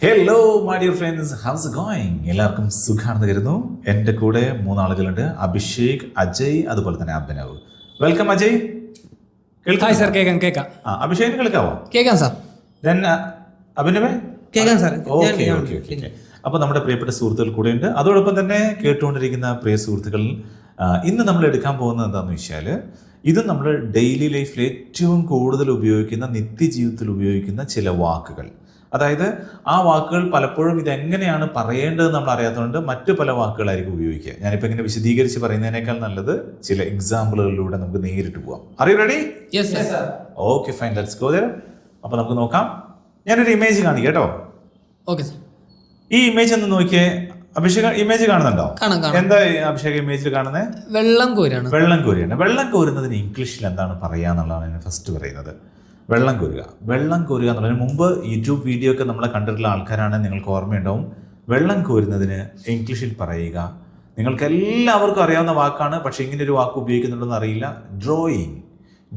Hello my dear friends, house it going? എല്ലാവർക്കും സുഖാണെന്ന് കരുതുന്നു. എൻ്റെ കൂടെ മൂന്നാളുകളുണ്ട്, അഭിഷേക്, അജയ്, അതുപോലെ തന്നെ Abhinav. Welcome Ajay. Hi sir, കേൾക്കാം. അഭിഷേകിന് കേൾക്കാവോ? കേൾക്കാം സാർ. ദെൻ അഭിനവേ? കേൾക്കാം സാർ. ഓക്കെ. അപ്പോൾ നമ്മുടെ പ്രിയപ്പെട്ട സുഹൃത്തുക്കൾ കൂടെ ഉണ്ട്. അതോടൊപ്പം തന്നെ കേട്ടുകൊണ്ടിരിക്കുന്ന പ്രിയ സുഹൃത്തുക്കൾ, ഇന്ന് നമ്മൾ എടുക്കാൻ പോകുന്നത് എന്താണെന്ന് വെച്ചാൽ, ഇത് നമ്മൾ ഡെയിലി ലൈഫിൽ ഏറ്റവും കൂടുതൽ ഉപയോഗിക്കുന്ന, നിത്യജീവിതത്തിൽ ഉപയോഗിക്കുന്ന ചില വാക്കുകൾ. അതായത് ആ വാക്കുകൾ പലപ്പോഴും ഇതെങ്ങനെയാണ് പറയേണ്ടതെന്ന് നമ്മൾ അറിയാത്തതുകൊണ്ട് മറ്റു പല വാക്കുകളായിരിക്കും ഉപയോഗിക്കുക. ഞാനിപ്പോൾ ഇങ്ങനെ വിശദീകരിച്ച് പറയുന്നതിനേക്കാൾ നല്ലത് ചില എക്സാമ്പിളുകളിലൂടെ നമുക്ക് നേരിട്ട് പോവാം. Are you ready? Okay, fine, let's go there. അപ്പോൾ നമുക്ക് നോക്കാം. ഞാനൊരു ഇമേജ് കാണിക്കാം കേട്ടോ. Okay sir. ഈ ഇമേജ് ഒന്ന് നോക്കിയേ. അഭിഷേക് ഇമേജ് കാണുന്നുണ്ടോ? എന്താ അഭിഷേക് ഇമേജിൽ കാണുന്നത്? വെള്ളം കോരാണ്. വെള്ളം കോരുന്നതിന് ഇംഗ്ലീഷിൽ എന്താണ് പറയുക എന്നുള്ളതാണ് ഞാൻ ഫസ്റ്റ് പറയുന്നത്. വെള്ളം കോരുക എന്നുള്ളതിന് മുമ്പ് യൂട്യൂബ് വീഡിയോ ഒക്കെ നമ്മളെ കണ്ടിട്ടുള്ള ആൾക്കാരാണ്, നിങ്ങൾക്ക് ഓർമ്മയുണ്ടാവും. വെള്ളം കോരുന്നതിന് ഇംഗ്ലീഷിൽ പറയുക, നിങ്ങൾക്ക് എല്ലാവർക്കും അറിയാവുന്ന വാക്കാണ്, പക്ഷേ ഇങ്ങനെ ഒരു വാക്ക് ഉപയോഗിക്കുന്നുണ്ടെന്ന് അറിയില്ല. Drawing,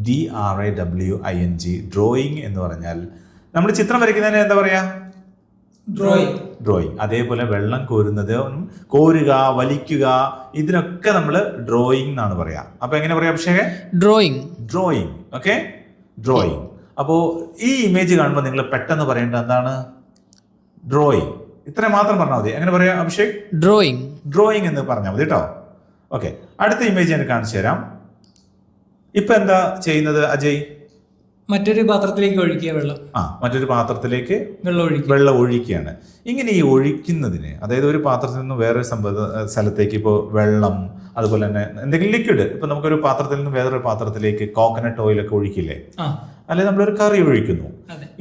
DRAWING. ഡ്രോയിങ് എന്ന് പറഞ്ഞാൽ നമ്മൾ ചിത്രം വരയ്ക്കുന്നതിന് എന്താ പറയാ? ഡ്രോയിങ്. അതേപോലെ വെള്ളം കോരുന്നത്, കോരുക, വലിക്കുക, ഇതിനൊക്കെ നമ്മൾ ഡ്രോയിങ് എന്നാണ് പറയാ. അപ്പൊ എങ്ങനെ പറയാം അഭിഷേക്? ഡ്രോയിങ്. Okay, drawing. അപ്പോൾ ഈ ഇമേജ് കാണുമ്പോൾ നിങ്ങൾ പെട്ടെന്ന് പറയേണ്ടത് എന്താണ്? ഡ്രോയിങ്. ഇത്രയും മാത്രം പറഞ്ഞാൽ മതി. എങ്ങനെ പറയാം അഭിഷേക്? ഡ്രോയിങ് എന്ന് പറഞ്ഞാൽ മതി കേട്ടോ. ഓക്കെ, അടുത്ത ഇമേജ് ഞാൻ കാണിച്ചു തരാം. ഇപ്പൊ എന്താ ചെയ്യുന്നത് അജയ്? മറ്റൊരു പാത്രത്തിലേക്ക് ഒഴിക്കുക വെള്ളം. മറ്റൊരു പാത്രത്തിലേക്ക് വെള്ളം ഒഴിക്കുകയാണ്. ഇങ്ങനെ ഈ ഒഴിക്കുന്നതിന്, അതായത് ഒരു പാത്രത്തിൽ നിന്ന് വേറൊരു സ്ഥലത്തേക്ക്, ഇപ്പോൾ വെള്ളം, അതുപോലെ തന്നെ എന്തെങ്കിലും ലിക്വിഡ്, ഇപ്പൊ നമുക്കൊരു പാത്രത്തിൽ നിന്ന് വേറൊരു പാത്രത്തിലേക്ക് കോക്കനട്ട് ഓയിലൊക്കെ ഒഴിക്കില്ലേ, അല്ലെങ്കിൽ നമ്മളൊരു കറി ഒഴിക്കുന്നു,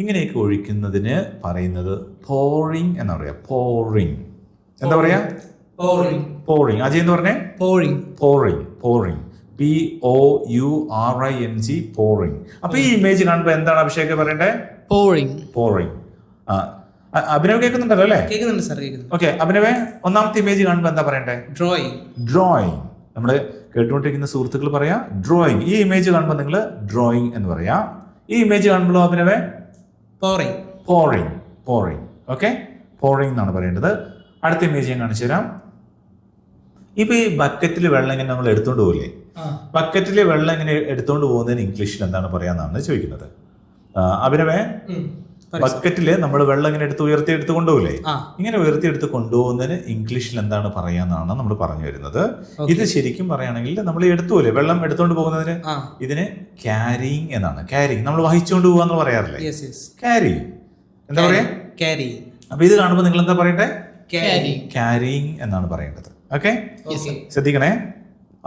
ഇങ്ങനെയൊക്കെ ഒഴിക്കുന്നതിന് പറയുന്നത് പോറിങ് എന്നാ പറയാ. പോറിങ്. എന്താ പറയാ? പോറിങ്. അജയ് എന്ന് പറഞ്ഞേ? പോറിങ്. POURING. പോറിങ്. അപ്പൊ ഈ ഇമേജ് കാണുമ്പോൾ എന്താണ് അഭിഷേക് പറയണ്ടേ? പോറിങ്. അഭിനവ് കേൾക്കുന്നുണ്ടല്ലോ അല്ലേ? കേൾക്കുന്നുണ്ട് സാർ. ഓക്കെ, അഭിനവേ, ഒന്നാമത്തെ ഇമേജ് കാണുമ്പോൾ എന്താ പറയണ്ടേ? ഡ്രോയിങ്. നമ്മുടെ കേട്ടുകൊണ്ടിരിക്കുന്ന സുഹൃത്തുക്കൾ പറയാ ഡ്രോയിങ്. ഈ ഇമേജ് കാണുമ്പോൾ നിങ്ങൾ ഡ്രോയിങ് എന്ന് പറയാ. ഈ ഇമേജ് കാണുമ്പോഴോ അഭിനവേ? പോറിങ്. ഓക്കെ, പോറിങ് എന്നാണ് പറയേണ്ടത്. അടുത്ത ഇമേജ് ഞാൻ കാണിച്ചു തരാം. ഇപ്പൊ ഈ ബക്കറ്റിൽ വെള്ളം ഇങ്ങനെ നമ്മൾ എടുത്തോണ്ട് പോകില്ലേ, ബക്കറ്റിൽ വെള്ളം ഇങ്ങനെ എടുത്തോണ്ട് പോകുന്നതിന് ഇംഗ്ലീഷിൽ എന്താണ് പറയാന്നാണ് ചോദിക്കുന്നത്. അഭിനവേ, ബക്കറ്റില് നമ്മൾ വെള്ളം ഇങ്ങനെ ഉയർത്തി കൊണ്ടുപോകില്ലേ, ഇങ്ങനെ ഉയർത്തിയെടുത്ത് കൊണ്ടുപോകുന്നതിന് ഇംഗ്ലീഷിൽ എന്താണ് പറയാന്നാണ് നമ്മൾ പറഞ്ഞു വരുന്നത്. ഇത് ശരിക്കും പറയുകയാണെങ്കിൽ നമ്മൾ എടുത്തുപോലെ വെള്ളം എടുത്തോണ്ട് പോകുന്നതിന് ഇതിന് ക്യാരിങ് എന്നാണ്. ക്യാരിങ്, നമ്മൾ വഹിച്ചുകൊണ്ട് പോവാന്ന് പറയാറില്ലേ? ക്യാരി. എന്താ പറയാ? അപ്പൊ ഇത് കാണുമ്പോൾ നിങ്ങൾ എന്താ പറയട്ടെ? ക്യാരിങ് എന്നാണ് പറയേണ്ടത്. ഓക്കെ, ശ്രദ്ധിക്കണേ.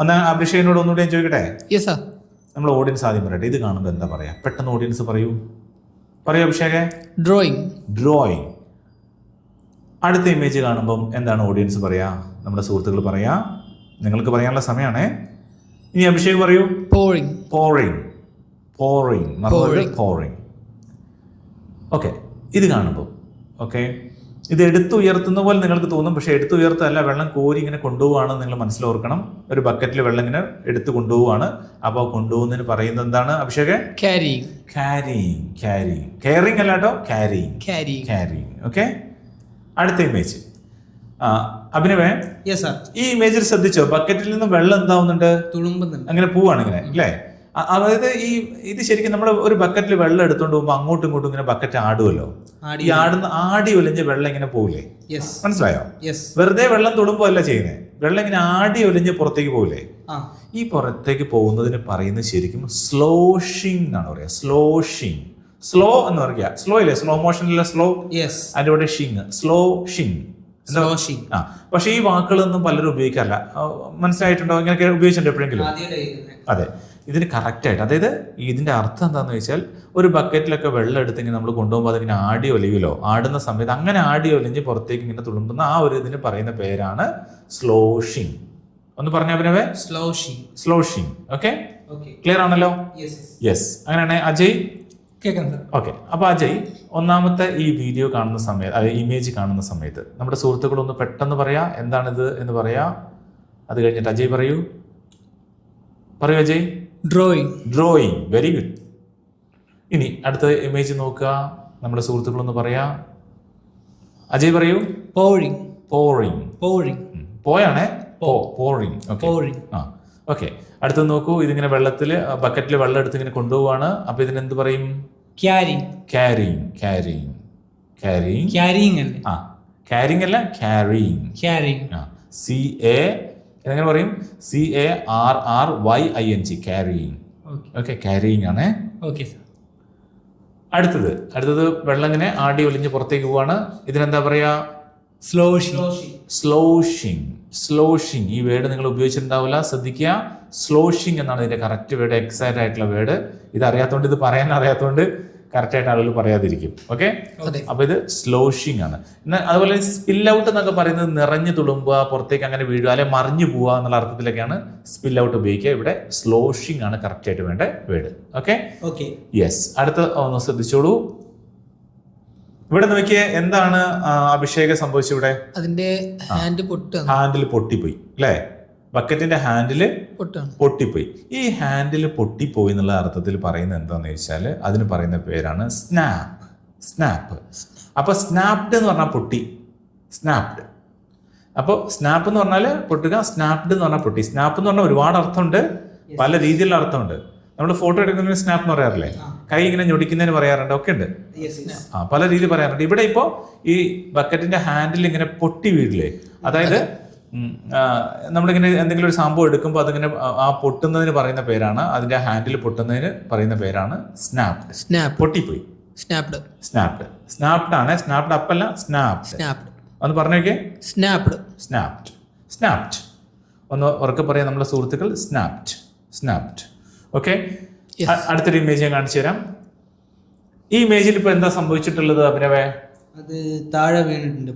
ഒന്ന് അഭിഷേകിനോട് ഒന്നുകൂടി ഞാൻ ചോദിക്കട്ടെ? നമ്മൾ ഓഡിയൻസ് ആദ്യം പറയട്ടെ. ഇത് കാണുമ്പോൾ എന്താ പറയാ? പെട്ടെന്ന് ഓഡിയൻസ് പറയൂ അഭിഷേക്. ഡ്രോയിങ്. അടുത്ത ഇമേജ് കാണുമ്പോൾ എന്താണ് ഓഡിയൻസ് പറയാ? നമ്മുടെ സുഹൃത്തുക്കൾ പറയാ. നിങ്ങൾക്ക് പറയാനുള്ള സമയമാണേ. ഇനി അഭിഷേക് പറയൂ. പോറിങ്. ഓക്കെ, ഇത് കാണുമ്പോൾ ഓക്കെ, ഇത് എടുത്തുയർത്തുന്ന പോലെ നിങ്ങൾക്ക് തോന്നും, പക്ഷെ എടുത്തുയർത്തല്ല, വെള്ളം കോരി ഇങ്ങനെ കൊണ്ടുപോവാണെന്ന് നിങ്ങൾ മനസ്സിലോർക്കണം. ഒരു ബക്കറ്റിൽ വെള്ളം ഇങ്ങനെ എടുത്ത് കൊണ്ടുപോവാണ്. അപ്പോൾ കൊണ്ടുപോകുന്നതിന് പറയുന്നത് എന്താണ് അഭിഷേക്? കെയറിങ് അല്ല കേട്ടോ, ക്യാരിങ്. ഓക്കെ, അടുത്ത ഇമേജ്. അഭിനവേ, ഈ ഇമേജിൽ ശ്രദ്ധിച്ചോ? ബക്കറ്റിൽ നിന്ന് വെള്ളം എന്താവുന്നുണ്ട്? അങ്ങനെ പോവാണ് ഇങ്ങനെ അല്ലേ? അതായത് ഇത് ശരിക്കും നമ്മൾ ഒരു ബക്കറ്റിൽ വെള്ളം എടുത്തോണ്ട് പോകുമ്പോൾ അങ്ങോട്ടും ഇങ്ങോട്ടും ഇങ്ങനെ ബക്കറ്റ് ആടുമല്ലോ. ഈ ആടി ഒലിഞ്ഞ് വെള്ളം ഇങ്ങനെ പോകില്ലേ? മനസ്സിലായോ? വെറുതെ വെള്ളം തുളുമ്പോ അല്ല ചെയ്യുന്നത്, വെള്ളം ഇങ്ങനെ ആടി ഒലിഞ്ഞ് പുറത്തേക്ക് പോകില്ലേ? ഈ പുറത്തേക്ക് പോകുന്നതിന് പറയുന്നത് ശരിക്കും സ്ലോഷിംഗ് എന്നാണ് പറയാ. സ്ലോ എന്ന് പറയാ. സ്ലോ ഇല്ലേ? സ്ലോ മോഷനിലെ സ്ലോ, അതിന്റെ കൂടെ സ്ലോഷിംഗ്. പക്ഷെ ഈ വാക്കുകളൊന്നും പലരും ഉപയോഗിക്കാറില്ല. മനസ്സിലായിട്ടുണ്ടോ? ഇങ്ങനെയൊക്കെ ഉപയോഗിച്ചിട്ടുണ്ടോ എപ്പോഴെങ്കിലും? അതെ, ഇതിന് കറക്റ്റായിട്ട്, അതായത് ഇതിന്റെ അർത്ഥം എന്താണെന്ന് വെച്ചാൽ, ഒരു ബക്കറ്റിലൊക്കെ വെള്ളം എടുത്തെങ്കിൽ നമ്മൾ കൊണ്ടുപോകുമ്പോൾ അതിങ്ങനെ ആടി ഒലിയുമല്ലോ. ആടുന്ന സമയത്ത് അങ്ങനെ ആടി ഒലിഞ്ഞ് പുറത്തേക്ക് ഇങ്ങനെ തുളുമ്പുന്ന ആ ഒരു ഇതിന് പറയുന്ന പേരാണ് സ്ലോഷിംഗ്. ഒന്ന് പറഞ്ഞ അഭിനവേ? സ്ലോഷിംഗ്. ഓക്കെ, ക്ലിയർ ആണല്ലോ? യെസ്. അങ്ങനെയാണെ അജയ്? ഓക്കെ, അപ്പൊ അജയ്, ഒന്നാമത്തെ ഈ വീഡിയോ കാണുന്ന സമയത്ത്, ഇമേജ് കാണുന്ന സമയത്ത് നമ്മുടെ സുഹൃത്തുക്കളൊന്ന് പെട്ടെന്ന് പറയാ എന്താണിത് എന്ന് പറയാ. അത് കഴിഞ്ഞിട്ട് അജയ് പറയൂ അജയ്. ഡ്രോയിങ്. Very good. ഇനി അടുത്ത ഇമേജ് നോക്കുക. നമ്മുടെ സുഹൃത്തുക്കളൊന്ന് പറയാ. അജയ് പറയൂ. pouring pouring. pouring പോയാണേ pouring. pouring ആ ഓക്കെ. അടുത്ത് നോക്കൂ, ഇതിങ്ങനെ വെള്ളത്തില് ബക്കറ്റിൽ വെള്ളം എടുത്ത് ഇങ്ങനെ കൊണ്ടുപോവാണ്. അപ്പൊ ഇതിനെന്ത് പറയും? carrying carrying. carrying അല്ലേ? ആ carrying അല്ല, carrying. ആ CA എങ്ങനെ പറയും? CARRYING carrying. ഓക്കെ, carrying ആണേ. Okay sir. അടുത്തത് വെള്ളം ഇങ്ങനെ ആടി ഒലിഞ്ഞ് പുറത്തേക്ക് പോവാണ്. ഇതിനെന്താ പറയാ? സ്ലോഷിങ്. ഈ വേർഡ് നിങ്ങൾ ഉപയോഗിച്ചിട്ടുണ്ടാവില്ല, ശ്രദ്ധിക്കുക. സ്ലോഷിങ് എന്നാണ് ഇതിന്റെ കറക്റ്റ് വേർഡ്, എക്സാക്റ്റ് ആയിട്ടുള്ള വേർഡ്. ഇത് അറിയാത്തോണ്ട്, ഇത് പറയാൻ അറിയാത്തോണ്ട് കറക്റ്റ് ആയിട്ട് ആളുകൾ പറയാതിരിക്കും. ഓക്കെ, അപ്പൊ ഇത് സ്ലോഷിങ് ആണ്. അതുപോലെ സ്പിൽ ഔട്ട് എന്നൊക്കെ പറയുന്നത് നിറഞ്ഞു തുളുമ്പുക, പുറത്തേക്ക് അങ്ങനെ വീഴുക, അല്ലെ മറിഞ്ഞു പോവുക എന്നുള്ള അർത്ഥത്തിലൊക്കെയാണ് സ്പിൽ ഔട്ട് ഉപയോഗിക്കുക. ഇവിടെ സ്ലോഷിങ് ആണ് കറക്റ്റ് ആയിട്ട് വേണ്ട വേർഡ്. Okay, yes. അടുത്ത ഒന്ന് ശ്രദ്ധിച്ചോളൂ. ഇവിടെ നോക്കിയേ, എന്താണ് അഭിഷേക സംഭവിച്ചത്? ഇവിടെ അതിന്റെ ഹാൻഡിൽ പൊട്ടിപ്പോയി അല്ലേ? ബക്കറ്റിന്റെ ഹാൻഡില് പൊട്ടിപ്പോയി. ഈ ഹാൻഡിൽ പൊട്ടിപ്പോയി എന്നുള്ള അർത്ഥത്തിൽ പറയുന്നത് എന്താണെന്ന് വെച്ചാൽ അതിന് പറയുന്ന പേരാണ് സ്നാപ്പ്. അപ്പൊ സ്നാപ്ഡ് എന്ന് പറഞ്ഞാൽ പൊട്ടി, സ്നാപ്ഡ്. അപ്പോൾ സ്നാപ്പ് എന്ന് പറഞ്ഞാൽ പൊട്ടുക, സ്നാപ്ഡ് എന്ന് പറഞ്ഞാൽ പൊട്ടി. സ്നാപ്പ് എന്ന് പറഞ്ഞാൽ ഒരുപാട് അർത്ഥമുണ്ട്, പല രീതിയിലുള്ള അർത്ഥമുണ്ട്. നമ്മൾ ഫോട്ടോ എടുക്കുന്നതിന് സ്നാപ്പ് എന്ന് പറയാറില്ലേ? കൈ ഇങ്ങനെ ഞൊടിക്കുന്നതിന് പറയാറുണ്ട്, ഒക്കെ ഉണ്ട്. പല രീതിയിൽ പറയാറുണ്ട്. ഇവിടെ ഇപ്പോ ഈ ബക്കറ്റിന്റെ ഹാൻഡിൽ ഇങ്ങനെ പൊട്ടി വീഴില്ലേ? അതായത് നമ്മളിങ്ങനെ എന്തെങ്കിലും ഒരു സംഭവം എടുക്കുമ്പോൾ അതിങ്ങനെ ആ പൊട്ടുന്നതിന് പറയുന്ന പേരാണ്, അതിന്റെ ഹാൻഡിൽ പൊട്ടുന്നതിന് പറയുന്ന പേരാണ് സ്നാപ്ഡ്. പൊട്ടിപ്പോയി, സ്നാപ്ഡ് ആണ്. സ്നാപ്ഡ് അപ്പല്ല, സ്നാപ്ഡ്. ഒന്ന് പറഞ്ഞു നോക്കിയേ. സ്നാപ്ഡ്. ഒന്ന് ഉറക്കെ പറയാം നമ്മളെ സുഹൃത്തുക്കൾ. സ്നാപ്ഡ്. ഓക്കെ, അടുത്തൊരു ഇമേജ് ഞാൻ കാണിച്ചു തരാം. ഈ ഇമേജിൽ ഇപ്പൊ എന്താ സംഭവിച്ചിട്ടുള്ളത് അഭിനവേ? അത് താഴെ വീണിട്ടുണ്ട്,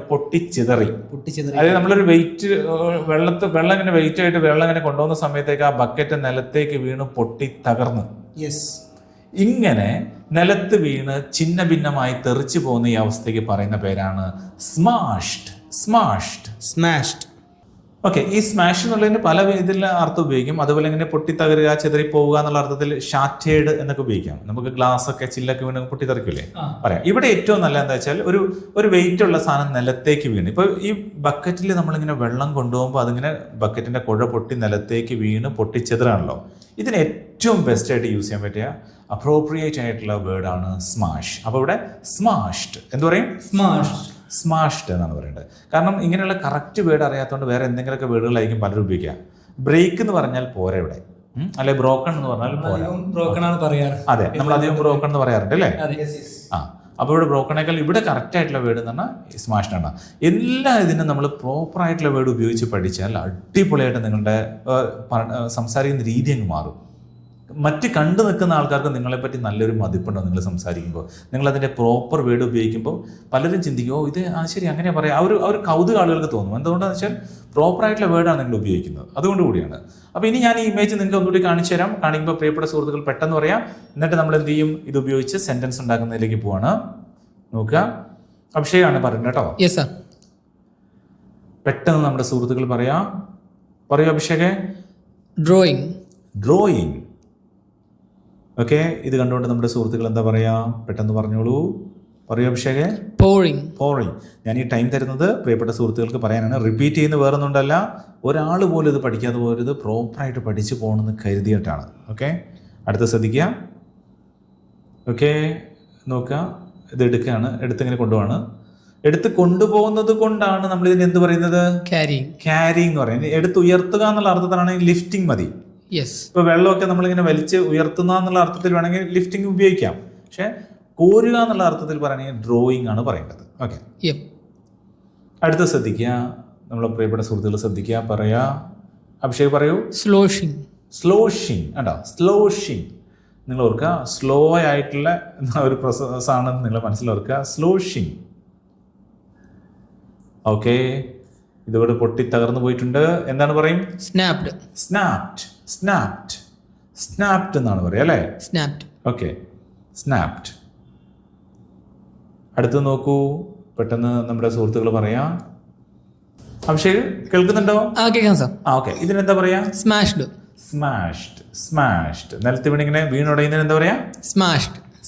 പൊട്ടിച്ചിതറി. അതായത് നമ്മളൊരു വെള്ളം ഇങ്ങനെ വെയിറ്റ് ആയിട്ട് വെള്ളം ഇങ്ങനെ കൊണ്ടുപോകുന്ന സമയത്തേക്ക് ആ ബക്കറ്റ് നിലത്തേക്ക് വീണ് പൊട്ടി തകർന്നു. ഇങ്ങനെ നിലത്ത് വീണ് ചിന്ന ഭിന്നമായി തെറിച്ചു പോകുന്ന ഈ അവസ്ഥയ്ക്ക് പറയുന്ന പേരാണ് സ്മാഷ്ഡ്. ഓക്കെ, ഈ സ്മാഷ് എന്നുള്ളതിന് പല ഇതിൽ അർത്ഥം ഉപയോഗിക്കും. അതുപോലെ ഇങ്ങനെ പൊട്ടിത്തകരുക, ചെതറി പോവുക എന്നുള്ള അർത്ഥത്തിൽ ഷാറ്റേഡ് എന്നൊക്കെ ഉപയോഗിക്കാം. നമുക്ക് ഗ്ലാസ് ഒക്കെ ചില്ലൊക്കെ വീണ് പൊട്ടിത്തെറിക്കില്ലേ പറയാം. ഇവിടെ ഏറ്റവും നല്ല എന്താ വെച്ചാൽ ഒരു വെയിറ്റ് ഉള്ള സാധനം നിലത്തേക്ക് വീണ്. ഇപ്പൊ ഈ ബക്കറ്റിൽ നമ്മളിങ്ങനെ വെള്ളം കൊണ്ടുപോകുമ്പോൾ അതിങ്ങനെ ബക്കറ്റിന്റെ കുഴ പൊട്ടി നിലത്തേക്ക് വീണ് പൊട്ടിച്ചെതറാണല്ലോ. ഇതിന് ഏറ്റവും ബെസ്റ്റ് ആയിട്ട് യൂസ് ചെയ്യാൻ പറ്റിയ അപ്രോപ്രിയേറ്റ് ആയിട്ടുള്ള വേർഡാണ് സ്മാഷ്. അപ്പൊ ഇവിടെ സ്മാഷ്ഡ് എന്ത് പറയും? സ്മാഷ്ഡ് എന്നാണ് പറയുന്നത്. കാരണം ഇങ്ങനെയുള്ള കറക്റ്റ് വേർഡ് അറിയാത്തതുകൊണ്ട് വേറെ എന്തെങ്കിലുമൊക്കെ വേർഡുകളായിരിക്കും പലരും ഉപയോഗിക്കുക. ബ്രേക്ക് എന്ന് പറഞ്ഞാൽ പോരാ ഇവിടെ, അല്ലെ ബ്രോക്കൺ എന്ന് പറഞ്ഞാൽ പോരാ. അതെ, നമ്മൾ അധികം ബ്രോക്കൺ എന്ന് പറയാറുണ്ട് അല്ലേ? അപ്പോൾ ഇവിടെ ബ്രോക്കണേക്കാൾ ഇവിടെ കറക്റ്റ് ആയിട്ടുള്ള വേർഡ് എന്ന് പറഞ്ഞാൽ സ്മാഷ്ഡ് ആണ്. എല്ലാ ഇതിനും നമ്മൾ പ്രോപ്പർ ആയിട്ടുള്ള വേർഡ് ഉപയോഗിച്ച് പഠിച്ചാൽ അടിപൊളിയായിട്ട് നിങ്ങളുടെ സംസാരിക്കുന്ന രീതി അങ്ങ് മാറും. മറ്റ് കണ്ടു നിൽക്കുന്ന ആൾക്കാർക്ക് നിങ്ങളെപ്പറ്റി നല്ലൊരു മതിപ്പുണ്ടോ നിങ്ങൾ സംസാരിക്കുമ്പോൾ? നിങ്ങൾ അതിൻ്റെ പ്രോപ്പർ വേർഡ് ഉപയോഗിക്കുമ്പോൾ പലരും ചിന്തിക്കും, ഓ ഇത് ശരി അങ്ങനെ പറയാം. ആ ഒരു കൗതുക ആളുകൾക്ക് തോന്നും. എന്തുകൊണ്ടാണെന്ന് വെച്ചാൽ പ്രോപ്പറായിട്ടുള്ള വേർഡാണ് നിങ്ങൾ ഉപയോഗിക്കുന്നത്, അതുകൊണ്ട് കൂടിയാണ്. അപ്പോൾ ഇനി ഞാൻ ഈ ഇമേജ് നിങ്ങൾക്ക് ഒന്നുകൂടി കാണിച്ചു തരാം. കാണിക്കുമ്പോൾ പ്രിയപ്പെട്ട സുഹൃത്തുക്കൾ പെട്ടെന്ന് പറയാം. എന്നിട്ട് നമ്മൾ എന്ത് ചെയ്യും? ഇത് ഉപയോഗിച്ച് സെന്റൻസ് ഉണ്ടാക്കുന്നതിലേക്ക് പോവാണ്. നോക്കുക, അഭിഷേകാണ് പറയുന്നത് കേട്ടോ. പെട്ടെന്ന് നമ്മുടെ സുഹൃത്തുക്കൾ പറയൂ അഭിഷേകേ. ഡ്രോയിങ്. ഓക്കെ, ഇത് കണ്ടുകൊണ്ട് നമ്മുടെ സുഹൃത്തുക്കൾ എന്താ പറയാ? പെട്ടെന്ന് പറഞ്ഞോളൂ. പറയൂ അഭിഷേകേ. പോറിങ്. ഞാൻ ഈ ടൈം തരുന്നത് പ്രിയപ്പെട്ട സുഹൃത്തുക്കൾക്ക് പറയാനാണ്. റിപ്പീറ്റ് ചെയ്യുന്ന വേറൊന്നുണ്ടല്ല, ഒരാൾ പോലും ഇത് പഠിക്കാതെ പോരുത്, പ്രോപ്പറായിട്ട് പഠിച്ചു പോകണമെന്ന് കരുതിയിട്ടാണ്. ഓക്കെ, അടുത്ത ശ്രദ്ധിക്കുക. ഓക്കെ, നോക്കുക, ഇത് എടുത്തിങ്ങനെ കൊണ്ടുപോവാണ്. എടുത്ത് കൊണ്ടുപോകുന്നത് കൊണ്ടാണ് നമ്മൾ ഇതിന് എന്ത് പറയുന്നത്? ക്യാരി എന്ന് പറയുന്നത്. എടുത്ത് ഉയർത്തുക എന്നുള്ള അർത്ഥത്തിലാണെങ്കിൽ ലിഫ്റ്റിംഗ് മതി. ഇപ്പൊ വെള്ളമൊക്കെ നമ്മളിങ്ങനെ വലിച്ച് ഉയർത്തുന്ന എന്നുള്ള അർത്ഥത്തിൽ വേണമെങ്കിൽ ലിഫ്റ്റിംഗ് ഉപയോഗിക്കാം. പക്ഷെ കോരുക എന്നുള്ള അർത്ഥത്തിൽ പറയണമെങ്കിൽ ഡ്രോയിങ് ആണ് പറയേണ്ടത്. ഓക്കെ, അടുത്ത ശ്രദ്ധിക്കുക, നമ്മളെ പ്രിയപ്പെട്ട സുഹൃത്തുക്കൾ ശ്രദ്ധിക്കുക. പറയാ അഭിഷേക് പറയൂ. സ്ലോഷിങ് കേട്ടോ. സ്ലോഷിങ് നിങ്ങൾ ഓർക്കുക, സ്ലോ ആയിട്ടുള്ള ഒരു പ്രോസസ് ആണെന്ന് നിങ്ങൾ മനസ്സിലോർക്കുക. സ്ലോഷിങ്. ഓക്കെ, ഇതോടെ പൊട്ടി തകർന്നു പോയിട്ടുണ്ട്. എന്താണ് പറയും? സ്നാപ്ഡ് എന്നാണ് പറയുക അല്ലേ? Okay, snapped. അടുത്ത് നോക്കൂ, പെട്ടെന്ന് നമ്മുടെ സുഹൃത്തുക്കൾ പറയാം. അഭിഷേക് കേൾക്കുന്നുണ്ടോ? ഓക്കെ, ഇതിനെന്താ പറയാ? സ്മാഷ്ഡ്. നിലത്ത് വീണിങ്ങനെ വീണുടയുന്നതിന് എന്താ പറയാ?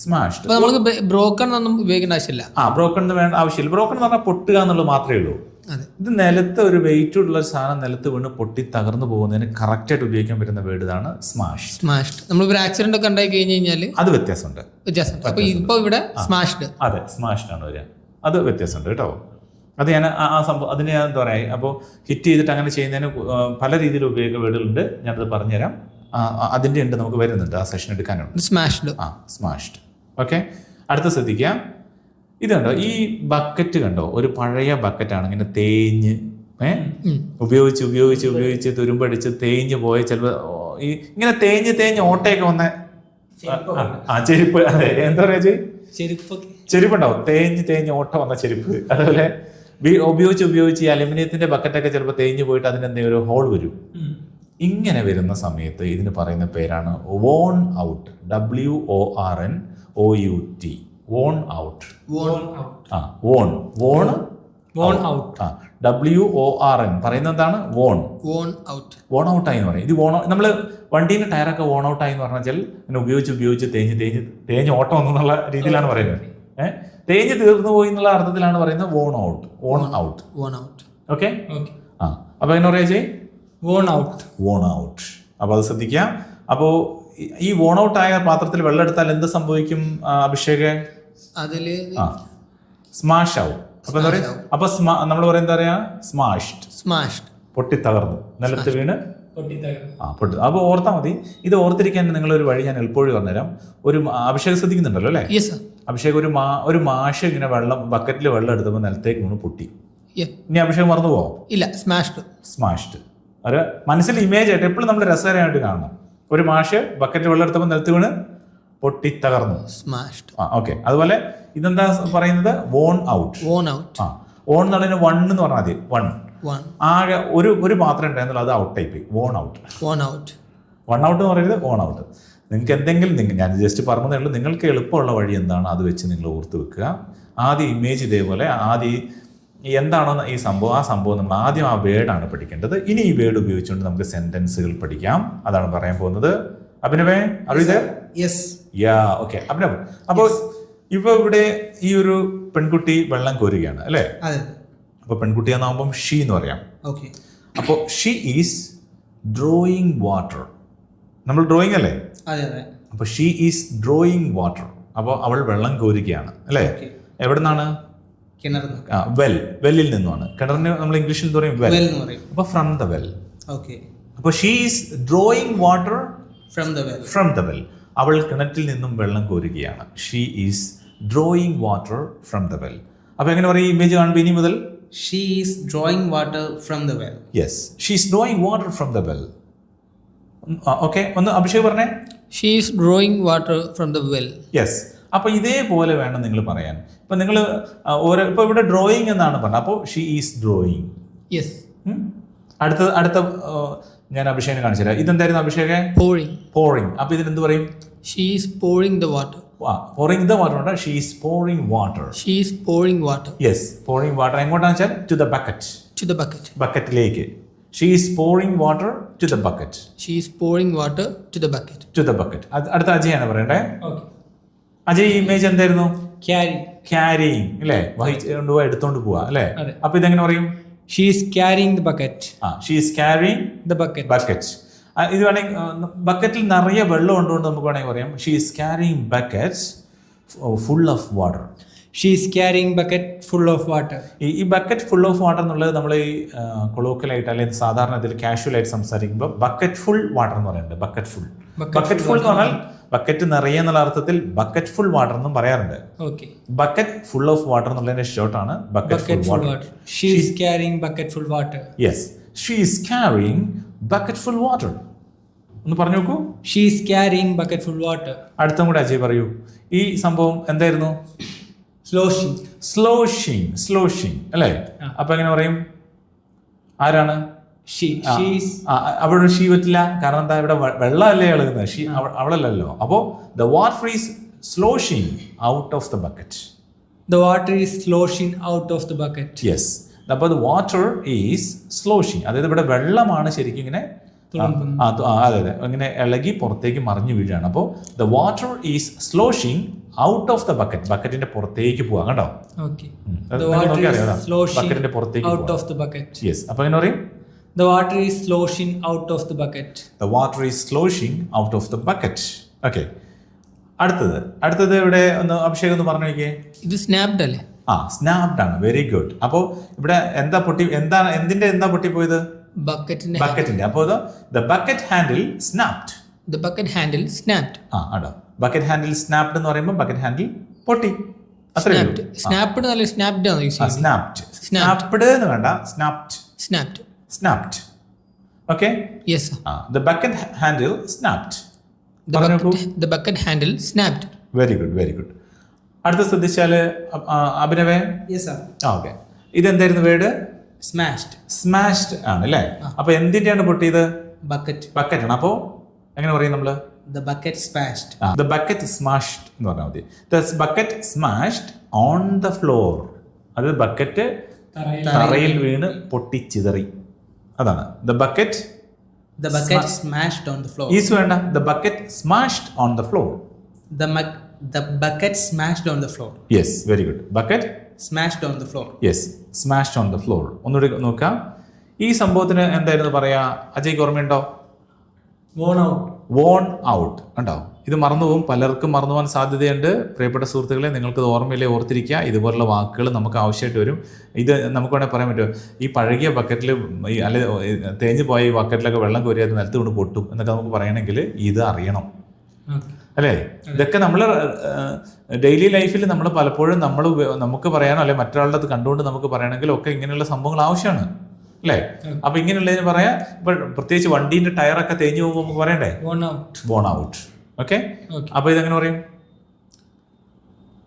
സ്മാഷ്ഡ്. അപ്പൊ നമുക്ക് ബ്രോക്കൺ ഒന്നും ഉപയോഗിക്കേണ്ട ആവശ്യമില്ല. ബ്രോക്കൺ വേണ്ട ആവശ്യമില്ല. ബ്രോക്കൺ എന്ന് പറഞ്ഞാൽ പൊട്ടുക എന്നുള്ളത് മാത്രമേ ഉള്ളൂ. ഇത് നിലത്ത് ഒരു വെയിറ്റ് ഉള്ള സാധനം നിലത്ത് വീണ് പൊട്ടി തകർന്നു പോകുന്നതിന് കറക്റ്റ് ആയിട്ട് ഉപയോഗിക്കാൻ പറ്റുന്ന വേർഡ് ഇതാണ് സ്മാഷ്ഡ്. നമ്മൾ ആക്സിഡന്റ് ഒക്കെ ഉണ്ടായി കഴിഞ്ഞ് കഴിഞ്ഞാൽ അത് വ്യത്യാസമുണ്ട്. അപ്പൊ ഇപ്പൊ ഇവിടെ സ്മാഷ്ഡ്. അതെ, സ്മാഷ്ഡ് ആണ് വരിക. അത് വ്യത്യാസമുണ്ട് കേട്ടോ. അത് ഞാൻ ആ സംഭവം അതിന് ഞാൻ എന്താ പറയുക, അപ്പോൾ ഹിറ്റ് ചെയ്തിട്ട് അങ്ങനെ ചെയ്യുന്നതിന് പല രീതിയിൽ ഉപയോഗിക്കുന്ന വേർഡുകളുണ്ട്. ഞാനത് പറഞ്ഞുതരാം. അതിൻ്റെ ഉണ്ട്, നമുക്ക് വരുന്നുണ്ട്, ആ സെഷൻ എടുക്കാനുണ്ട്. സ്മാഷ്ഡ്. ഓക്കെ, അടുത്ത ശ്രദ്ധിക്കാം. ഇത് കണ്ടോ, ഈ ബക്കറ്റ് കണ്ടോ, ഒരു പഴയ ബക്കറ്റാണ്. ഇങ്ങനെ തേഞ്ഞ് ഉപയോഗിച്ച് തുരുമ്പടിച്ച് തേഞ്ഞ് പോയ ചിലപ്പോൾ ഈ ഇങ്ങനെ തേഞ്ഞ് ഓട്ടയൊക്കെ വന്ന ചെരുപ്പ്. അതെ, എന്താ പറയുക, ചെരുപ്പുണ്ടാവും, തേഞ്ഞ് ഓട്ട വന്ന ചെരുപ്പ്. അതുപോലെ ഉപയോഗിച്ച് ഈ അലുമിനിയത്തിന്റെ ബക്കറ്റൊക്കെ ചിലപ്പോൾ തേഞ്ഞ് പോയിട്ട് അതിന് എന്തെങ്കിലും ഒരു ഹോൾ വരും. ഇങ്ങനെ വരുന്ന സമയത്ത് ഇതിന് പറയുന്ന പേരാണ് worn out. WORN OUT. Worn out. WORN. പറയുന്നത് എന്താണ്? വോൺ ഔട്ട് ആയി എന്ന് പറയും. ഇത് നമ്മള് വണ്ടീന്റെ ടയറൊക്കെ വോൺ ഔട്ട് ആയി എന്ന് പറഞ്ഞാൽ ഇങ്ങനെ ഉപയോഗിച്ച് തേഞ്ഞ് ഓട്ടം എന്നുള്ള രീതിയിലാണ് പറയുന്നത്. തേഞ്ഞ് തീർന്നു പോയി എന്നുള്ള അർത്ഥത്തിലാണ് പറയുന്നത് വോൺ ഔട്ട്. ഓക്കെ, അപ്പൊ എങ്ങനെ പറയാ ചെയ്? Worn out. അപ്പൊ അത് ശ്രദ്ധിക്കാം. അപ്പോ ഈ വോൺ ഔട്ട് ആയ പാത്രത്തിൽ വെള്ളം എടുത്താൽ എന്ത് സംഭവിക്കും അഭിഷേക്? അതില് സ്മാഷ് ആവും. അപ്പൊ എന്താ പറയാ, അപ്പൊ നമ്മൾ പറയുന്നത് എന്താ പറയാ, സ്മാഷ്ഡ്. പൊട്ടി തകർന്നു, നിലത്ത് വീണ് പൊട്ടി. അപ്പൊ ഓർത്താൽ മതി. ഇത് ഓർത്തിരിക്കാൻ നിങ്ങളൊരു വഴി ഞാൻ എളുപ്പവഴി പറഞ്ഞുതരാം. ഒരു അഭിഷേക് ശ്രദ്ധിക്കുന്നുണ്ടല്ലോ അല്ലേ? അഭിഷേക് ഒരു മാഷ് ഇങ്ങനെ ബക്കറ്റിൽ വെള്ളം എടുത്തപ്പോൾ നിലത്തേക്ക് വീണ് പൊട്ടി. ഇനി അഭിഷേക് മറന്നു പോവാം? ഇല്ല. സ്മാഷ്ഡ്. ഒരു മനസ്സിൽ ഇമേജ് ആയിട്ട് എപ്പോഴും നമ്മൾ രസകരമായിട്ട് കാണണം. ഒരു മാഷ് ബക്കറ്റിൽ വെള്ളം എടുത്തപ്പോൾ നിലത്ത് വീണ് പൊട്ടി തകർന്നു. ഓക്കെ, അതുപോലെ ഇതെന്താ പറയുന്നത്? Worn out. വോൺ എന്നുള്ളതിന് വൺ എന്ന് പറഞ്ഞാൽ മതി. ആകെ ഒരു മാത്രം ഉണ്ടായിരുന്നുള്ളൂ, അത് ഔട്ടായി പോയി. വോൺ ഔട്ട് എന്ന് പറയുന്നത് വോൺ ഔട്ട്. നിങ്ങൾക്ക് എന്തെങ്കിലും ഞാൻ ജസ്റ്റ് പറഞ്ഞതേ ഉള്ളൂ. നിങ്ങൾക്ക് എളുപ്പമുള്ള വഴി എന്താണ് അത് വെച്ച് നിങ്ങൾ ഓർത്ത് വെക്കുക. ആദ്യം ഇമേജ് ഇതേപോലെ എന്താണോ ഈ സംഭവം, ആ സംഭവം നമ്മൾ ആദ്യം ആ വേർഡാണ് പഠിക്കേണ്ടത്. ഇനി ഈ വേർഡ് ഉപയോഗിച്ചുകൊണ്ട് നമുക്ക് സെന്റൻസുകൾ പഠിക്കാം. അതാണ് പറയാൻ പോകുന്നത്. അഭിനവേ, അറിയത്? ഓക്കെ, അഭിനവ്. അപ്പോൾ ഇപ്പൊ ഇവിടെ ഈ ഒരു പെൺകുട്ടി വെള്ളം കോരുകയാണ് അല്ലേ? അപ്പൊ പെൺകുട്ടി എന്നാകുമ്പം ഷീ എന്ന് പറയാം. അപ്പോൾ ഷീ ഈസ് ഡ്രോയിങ് വാട്ടർ. നമ്മൾ ഡ്രോയിങ് അല്ലേ? അപ്പൊ ഷീ ഈസ് ഡ്രോയിങ് വാട്ടർ. അപ്പോൾ അവൾ വെള്ളം കോരുകയാണ് അല്ലേ? എവിടെ നിന്നാണ്? വെല്ലിൽ നിന്നുമാണ്. കിണറിന് നമ്മൾ ഇംഗ്ലീഷിൽ എന്താ പറയും? വെൽ. അപ്പൊ ഫ്രം ദ വെൽ. അപ്പൊ she is drawing water from the well. അവൾ കിണറ്റിൽ നിന്നും വെള്ളം കോരുകയാണ്. She is drawing water from the well. അപ്പൊ എങ്ങനെ പറയും ഇമേജ് കാണുമ്പോൾ ഇനി മുതൽ? She is drawing water from the well. Yes, she is drawing water from the well. Okay, ഒന്ന് അഭിഷേക് പറഞ്ഞേ. She is drawing water from the well. Yes. അപ്പൊ ഇതേപോലെ വേണം നിങ്ങൾ പറയാൻ. ഇപ്പൊ നിങ്ങൾ ഇപ്പൊ ഇവിടെ ഡ്രോയിങ് എന്നാണ് പറഞ്ഞത്. അപ്പോൾ ഷീ ഈസ് ഡ്രോയിങ്. അടുത്ത ഞാൻ അഭിഷേകിനെ കാണിച്ചു തരാം. ഇതെന്തായിരുന്നു അഭിഷേക്? pouring. അപ്പൊ ഇതിനെന്ത് പറയും? She is pouring the water. pouring the water. She is pouring water. Yes, pouring water. എങ്ങോട്ടാന്ന് വെച്ചാൽ to the bucket. ബക്കറ്റിലേക്ക്. She is pouring water to the bucket. അടുത്ത അജയാണ് പറയണ്ടേ. അജയ്, ഈ ഇമേജ് എന്തായിരുന്നു? ക്യാരിങ് അല്ലേ? വഹിച്ചുകൊണ്ട് പോവാ, എടുത്തോണ്ട് പോവാ അല്ലേ? അപ്പൊ ഇതെങ്ങനെ പറയും? She is carrying the bucket. She is carrying the bucket. ഇത് വേണമെങ്കിൽ ബക്കറ്റിൽ നിറയെ വെള്ളം ഉണ്ടോണ്ട് നമുക്ക് വേണമെങ്കിൽ പറയാം she is carrying buckets full of water. ഈ ബക്കറ്റ് ഫുൾ ഓഫ് വാട്ടർ എന്നുള്ളത് നമ്മൾ ഈ കൊളോക്കലായിട്ട് അല്ലെങ്കിൽ സാധാരണ ഇതിൽ കാഷ്വൽ ആയിട്ട് സംസാരിക്കുമ്പോൾ ബക്കറ്റ് ഫുൾ വാട്ടർ എന്ന് പറയുന്നുണ്ട്. ബക്കറ്റ് ഫുൾ എന്ന് പറഞ്ഞാൽ ബക്കറ്റ് നിറയെ എന്നുള്ള അർത്ഥത്തിൽ ബക്കറ്റ് ഫുൾ വാട്ടർ എന്നും പറയാറുണ്ട്. ബക്കറ്റ് ഫുൾ ഓഫ് വാട്ടർ എന്നുള്ളതിന്റെ ഷോർട്ടാണ് bucket full water. Yes, she is carrying bucketful water. ഒന്ന് പറഞ്ഞു നോക്കൂ. She is carrying bucketful water. അടുത്തും കൂടെ അജയ് പറയൂ. ഈ സംഭവം എന്തായിരുന്നു? സ്ലോഷിങ് അല്ലേ? അപ്പൊ എങ്ങനെ പറയും? ആരാണ്? അവിടെ ഷീ പറ്റില്ല. കാരണം എന്താ, ഇവിടെ വെള്ളമല്ലേ ഇളകുന്നത്, ഷീ അവളല്ലല്ലോ. അപ്പോ the water is sloshing out of the bucket. Yes. അപ്പോൾ the water is sloshing. അതായത് ഇവിടെ വെള്ളമാണ് ശരിക്കും ഇങ്ങനെ അതെ ഇങ്ങനെ ഇളകി പുറത്തേക്ക് മറിഞ്ഞു വീഴാണ്. അപ്പോൾ the water is sloshing out of the bucket, ബക്കറ്റിന്റെ പുറത്തേക്ക് പോവാം കേട്ടോ. Okay. The water is sloshing ബക്കറ്റിന്റെ പുറത്തേക്ക് out of the bucket. Yes. അപ്പൊ എങ്ങനെ പറയും? The water is sloshing out of the bucket. The water is sloshing out of the bucket. Okay. അടുത്തത് ഇവിടെ ഒന്ന് അഭിഷേക് ഒന്ന് പറഞ്ഞു നോക്കിയേ. ഇത് സ്നാപ്ഡ് അല്ലേ? സ്നാപ്ഡ് ആണ്. Very good. അപ്പോ ഇവിടെ എന്താ പൊട്ടിപ്പോയത്? ബക്കറ്റിന്റെ. അപ്പോ the bucket handle snapped. The bucket handle snapped. ആണോ? ബക്കറ്റ് ഹാൻഡിൽ സ്നാപ്ഡ് എന്ന് പറയുമ്പോൾ ബക്കറ്റ് ഹാൻഡിൽ പൊട്ടി. സ്നാപ്ഡ് നല്ല സ്നാപ്ഡ് ആണ് യൂസ് ചെയ്യുന്നത്. സ്നാപ്ഡ് എന്ന് വേണ്ട, snapped. Okay. Yes sir. the bucket handle snapped. The bucket handle snapped. Very good. അടുത്ത ശ്രദ്ധിച്ചാല് അഭിനവേ. Yes sir. ഓക്കെ. ഇതെന്തായിരുന്നു വേർഡ്? സ്മാഷ്ഡ് ആണ് അല്ലേ? അപ്പൊ എന്തിന്റെയാണ് പൊട്ടിയത്? ബക്കറ്റ് ആണ്. അപ്പോ എങ്ങനെ പറയും നമ്മള്? The bucket smashed. The bucket smashed എന്ന് പറഞ്ഞാൽ മതി. The bucket smashed on the floor. അത് ബക്കറ്റ് തറയിൽ വീണ് പൊട്ടിച്ചിതറി. അതാണ് the bucket smashed on the floor. Is വേണ്ട. The bucket smashed on the floor. The bucket smashed on the floor. Yes, very good. Bucket smashed on the floor. Yes, smashed on the floor. ഒന്നുകൂടി നോക്കാം. ഈ സംഭവത്തിന് എന്തായിരുന്നു പറയാ? അജയ്ക്ക് ഓർമ്മയുണ്ടോ? Von out ഉണ്ടോ? ഇത് മറന്നുപോകും, പലർക്കും മറന്നു പോകാൻ സാധ്യതയുണ്ട്. പ്രിയപ്പെട്ട സുഹൃത്തുക്കളെ, നിങ്ങൾക്ക് ഓർമ്മയില്ലേ? ഓർത്തിരിക്കുക. ഇതുപോലുള്ള വാക്കുകൾ നമുക്ക് ആവശ്യമായിട്ട് വരും. ഇത് നമുക്ക് വേണമെങ്കിൽ പറയാൻ പറ്റുമോ? ഈ പഴകിയ ബക്കറ്റിൽ അല്ലെ തേഞ്ഞു പോയ ഈ ബക്കറ്റിലൊക്കെ വെള്ളം കോരിയാൽ നിലത്ത് കൊണ്ട് പൊട്ടും എന്നൊക്കെ നമുക്ക് പറയണമെങ്കിൽ ഇത് അറിയണം അല്ലേ? ഇതൊക്കെ നമ്മൾ ഡെയിലി ലൈഫിൽ നമ്മൾ പലപ്പോഴും നമുക്ക് പറയാനോ അല്ലെ മറ്റൊരാളുടെ അത് കണ്ടുകൊണ്ട് നമുക്ക് പറയണമെങ്കിലും ഒക്കെ ഇങ്ങനെയുള്ള സംഭവങ്ങൾ ആവശ്യമാണ് അല്ലേ? അപ്പൊ ഇങ്ങനെയുള്ളതിന് പറയാം. ഇപ്പൊ പ്രത്യേകിച്ച് വണ്ടീന്റെ ടയറൊക്കെ തേഞ്ഞു പോകുമ്പോൾ നമുക്ക് പറയണ്ടേ? Worn out. ഓക്കെ. അപ്പൊ ഇതെങ്ങനെ പറയും?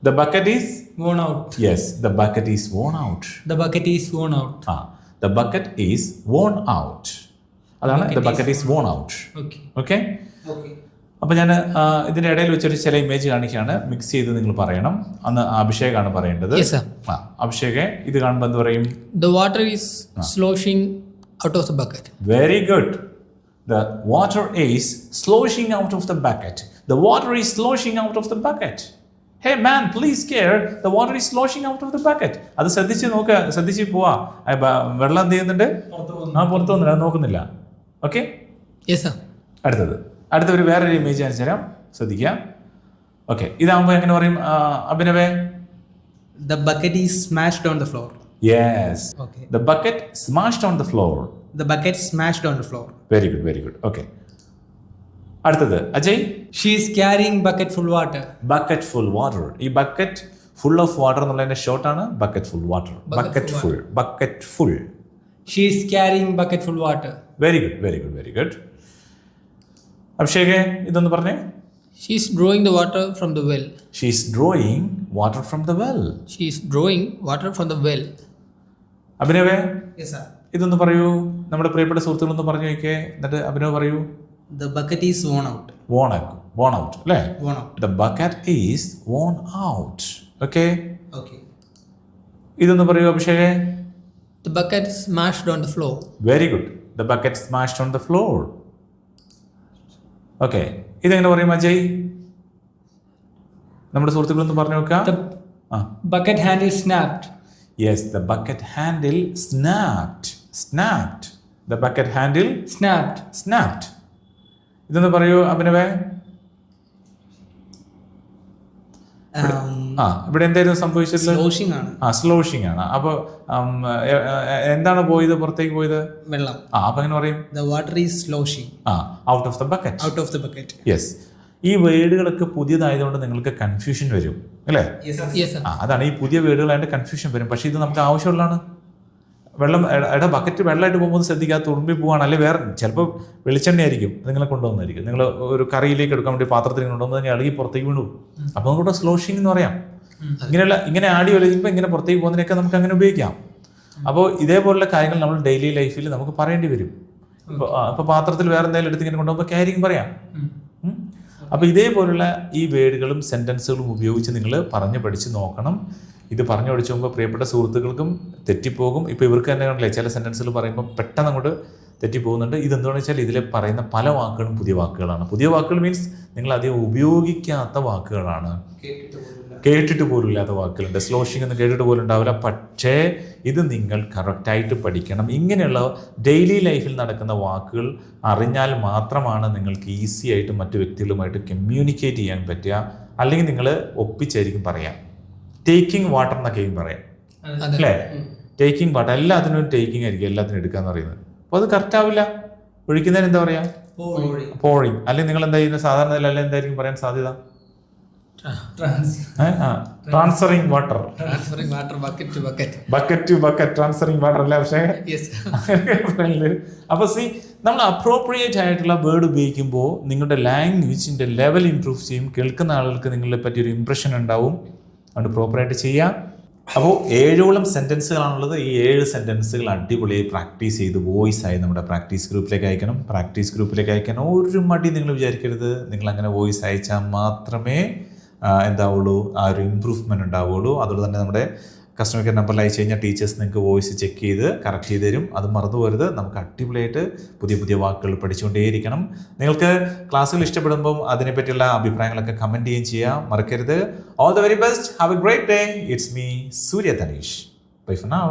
The bucket is worn out. Yes, the bucket is worn out. The bucket is worn out. The bucket is worn out. അതാണ് the bucket is worn out. Okay. അപ്പൊ ഞാൻ ഇതിന്റെ ഇടയിൽ വെച്ചൊരു ചില ഇമേജ് കാണിക്കുകയാണ്. മിക്സ് ചെയ്ത് നിങ്ങൾ പറയണം. അന്ന് അഭിഷേകാണ് പറയേണ്ടത്. അഭിഷേക്, ഇത് കാണുമ്പോൾ എന്ത് പറയും? The water is sloshing out of the bucket. Very good. The water is sloshing out of the bucket. The water is sloshing out of the bucket. Hey man, please care. The water is sloshing out of the bucket. അത് ശ്രദ്ധിച്ച് പോവാ. വെള്ളം എന്ത് ചെയ്യുന്നുണ്ട്? പുറത്തു വന്നില്ല, അത് നോക്കുന്നില്ല. ഓക്കെ. അടുത്ത വേറൊരു ഇമേജ് കാണിച്ചു തരാം. ശ്രദ്ധിക്കുക. ഓക്കെ. ഇതാകുമ്പോൾ എങ്ങനെ പറയും അഭിനവേ? The bucket is smashed on the floor. Yes. Okay. The bucket smashed on the floor. The bucket smashed on the floor. Very good. Okay. അടുത്തത് Ajay. She is carrying bucket full water. Bucket full water. ഈ bucket full of water എന്നുള്ളതിന്റെ short ആണ് bucket full water. Bucket full. She is carrying bucket full water. Very good. Abhishek, ഇതൊന്ന് പറഞ്ഞേ. She is drawing the water from the well. She is drawing water from the well. She is drawing water from the well. അഭിനവേ. Yes sir. ഇതൊന്ന് പറയൂ. നമ്മുടെ പ്രിയപ്പെട്ട സുഹൃത്തുക്കളൊന്ന് പറഞ്ഞു നോക്കിയേ. എന്നിട്ട് അഭിനവ് പറയൂ. The bucket is worn out. Worn out അല്ലേ? Worn out. The bucket is worn out. Okay. Okay. ഇതൊന്ന് പറയൂ Abhishek. The bucket smashed on the floor. Very good. The bucket smashed on the floor. Okay. ഇതെങ്ങനെ പറയും അജയ്? നമ്മുടെ സുഹൃത്തുക്കളൊന്ന് പറഞ്ഞു നോക്കാം. Bucket handle snapped. Yes, the bucket handle snapped. The bucket handle snapped. ഇതൊന്ന് പറയൂ അഭിനവേ. ഇവിടെ എന്തായിരുന്നു സംഭവിച്ചത്? സ്ലോഷിംഗ് ആണ്. അപ്പൊ എന്താണ് പോയത്? പുറത്തേക്ക് പോയത് വെള്ളം. അപ്പൊ എങ്ങനെ പറയും? The water is sloshing. Out of the bucket. Yes. ഈ വേർഡുകളൊക്കെ പുതിയതായതുകൊണ്ട് നിങ്ങൾക്ക് കൺഫ്യൂഷൻ വരും അല്ലേ? അതാണ് ഈ പുതിയ വേർഡുകളായിട്ട് കൺഫ്യൂഷൻ വരും. പക്ഷെ ഇത് നമുക്ക് ആവശ്യമുള്ളതാണ്. വെള്ളം ബക്കറ്റ് വെള്ളമായിട്ട് പോകുമ്പോൾ ശ്രദ്ധിക്കുക. തുളുമ്പി പോവാണ്, അല്ലെങ്കിൽ വേറെ ചിലപ്പോൾ വെളിച്ചെണ്ണ ആയിരിക്കും നിങ്ങളെ കൊണ്ടുവന്നായിരിക്കും. നിങ്ങൾ ഒരു കറിയിലേക്ക് എടുക്കാൻ വേണ്ടി പാത്രത്തിൽ കൊണ്ടുവന്ന് ഇളകി പുറത്തേക്ക് വീണു. അപ്പോൾ നമുക്ക് സ്ലോഷിംഗ് എന്ന് പറയാം. ഇങ്ങനെ ആടി ഒലിക്കുമ്പോൾ ഇങ്ങനെ പുറത്തേക്ക് പോകുന്നതിനൊക്കെ നമുക്ക് അങ്ങനെ ഉപയോഗിക്കാം. അപ്പോൾ ഇതേപോലുള്ള കാര്യങ്ങൾ നമ്മൾ ഡെയിലി ലൈഫിൽ നമുക്ക് പറയേണ്ടി വരും. ഇപ്പോൾ പാത്രത്തിൽ വേറെ എന്തെങ്കിലും എടുത്ത് ഇങ്ങനെ കൊണ്ടുപോകുമ്പോൾ ക്യാരിങ് പറയാം. അപ്പോൾ ഇതേപോലുള്ള ഈ വേർഡുകളും സെൻറ്റൻസുകളും ഉപയോഗിച്ച് നിങ്ങൾ പറഞ്ഞു പഠിച്ച് നോക്കണം. ഇത് പറഞ്ഞു പഠിച്ചു പോകുമ്പോൾ പ്രിയപ്പെട്ട സുഹൃത്തുക്കൾക്കും തെറ്റിപ്പോകും. ഇപ്പോൾ ഇവർക്ക് തന്നെ കണ്ടില്ലേ ചില സെൻറ്റൻസുകൾ പറയുമ്പോൾ പെട്ടെന്ന് അങ്ങോട്ട് തെറ്റിപ്പോകുന്നുണ്ട്. ഇതെന്താണെന്ന് വെച്ചാൽ ഇതിൽ പറയുന്ന പല വാക്കുകളും പുതിയ വാക്കുകളാണ്. പുതിയ വാക്കുകൾ മീൻസ് നിങ്ങൾ അധികം ഉപയോഗിക്കാത്ത വാക്കുകളാണ്, കേട്ടിട്ട് പോലും ഇല്ലാത്ത വാക്കുകളുണ്ട്. സ്ലോഷിംഗ് ഒന്നും കേട്ടിട്ട് പോലും ഉണ്ടാവില്ല. പക്ഷേ ഇത് നിങ്ങൾ കറക്റ്റായിട്ട് പഠിക്കണം. ഇങ്ങനെയുള്ള ഡെയിലി ലൈഫിൽ നടക്കുന്ന വാക്കുകൾ അറിഞ്ഞാൽ മാത്രമാണ് നിങ്ങൾക്ക് ഈസി ആയിട്ട് മറ്റു വ്യക്തികളുമായിട്ട് കമ്മ്യൂണിക്കേറ്റ് ചെയ്യാൻ പറ്റുക. അല്ലെങ്കിൽ നിങ്ങൾ ഒപ്പിച്ചായിരിക്കും പറയാം. ടേക്കിംഗ് വാട്ടർ എന്നൊക്കെയും പറയാം അല്ലേ? ടേക്കിംഗ് വാട്ടർ, എല്ലാത്തിനും ടേക്കിംഗ് ആയിരിക്കും എല്ലാത്തിനും എടുക്കാന്ന് പറയുന്നത്. അപ്പോൾ അത് കറക്റ്റ് ആവില്ല. ഒഴിക്കുന്നതിന് എന്താ പറയാ? പോറിങ്. അല്ലെങ്കിൽ നിങ്ങൾ എന്താ ചെയ്യുന്നത്? സാധാരണ നില എന്തായിരിക്കും പറയാൻ സാധ്യത? Transferring water, bucket to bucket, transferring water അല്ല. പക്ഷേ അപ്പൊ നമ്മൾ അപ്രോപ്രിയേറ്റ് ആയിട്ടുള്ള വേർഡ് ഉപയോഗിക്കുമ്പോൾ നിങ്ങളുടെ ലാംഗ്വേജിന്റെ ലെവൽ ഇംപ്രൂവ് ചെയ്യും. കേൾക്കുന്ന ആളുകൾക്ക് നിങ്ങളെ പറ്റി ഒരു ഇംപ്രഷൻ ഉണ്ടാവും. അതുകൊണ്ട് പ്രോപ്പറായിട്ട് ചെയ്യാം. അപ്പോൾ 7ഓളം സെൻറ്റൻസുകളാണുള്ളത്. ഈ 7 സെൻറ്റൻസുകൾ അടിപൊളിയായി പ്രാക്ടീസ് ചെയ്ത് വോയിസ് ആയി നമ്മുടെ പ്രാക്ടീസ് ഗ്രൂപ്പിലേക്ക് അയക്കണം. പ്രാക്ടീസ് ഗ്രൂപ്പിലേക്ക് അയക്കാൻ ഒരു മടി നിങ്ങൾ വിചാരിക്കരുത്. നിങ്ങൾ അങ്ങനെ വോയിസ് അയച്ചാൽ മാത്രമേ എന്താവുള്ളൂ, ആ ഒരു ഇമ്പ്രൂവ്മെൻറ്റ് ഉണ്ടാവുള്ളൂ. അതുകൊണ്ട് തന്നെ നമ്മുടെ കസ്റ്റമർ കെയർ നമ്പറിൽ അയച്ചു കഴിഞ്ഞാൽ ടീച്ചേഴ്സ് നിങ്ങൾക്ക് വോയിസ് ചെക്ക് ചെയ്ത് കറക്റ്റ് ചെയ്ത് തരും. അത് മറന്നു പോരുത്. നമുക്ക് അടിപൊളിയായിട്ട് പുതിയ പുതിയ വാക്കുകൾ പഠിച്ചുകൊണ്ടേയിരിക്കണം. നിങ്ങൾക്ക് ക്ലാസ്സുകൾ ഇഷ്ടപ്പെടുമ്പം അതിനെപ്പറ്റിയുള്ള അഭിപ്രായങ്ങളൊക്കെ കമൻറ്റ് ചെയ്യുകയും ചെയ്യാം, മറക്കരുത്. All the very best. Have a great day. It's me Surya Thaneesh. Bye for now.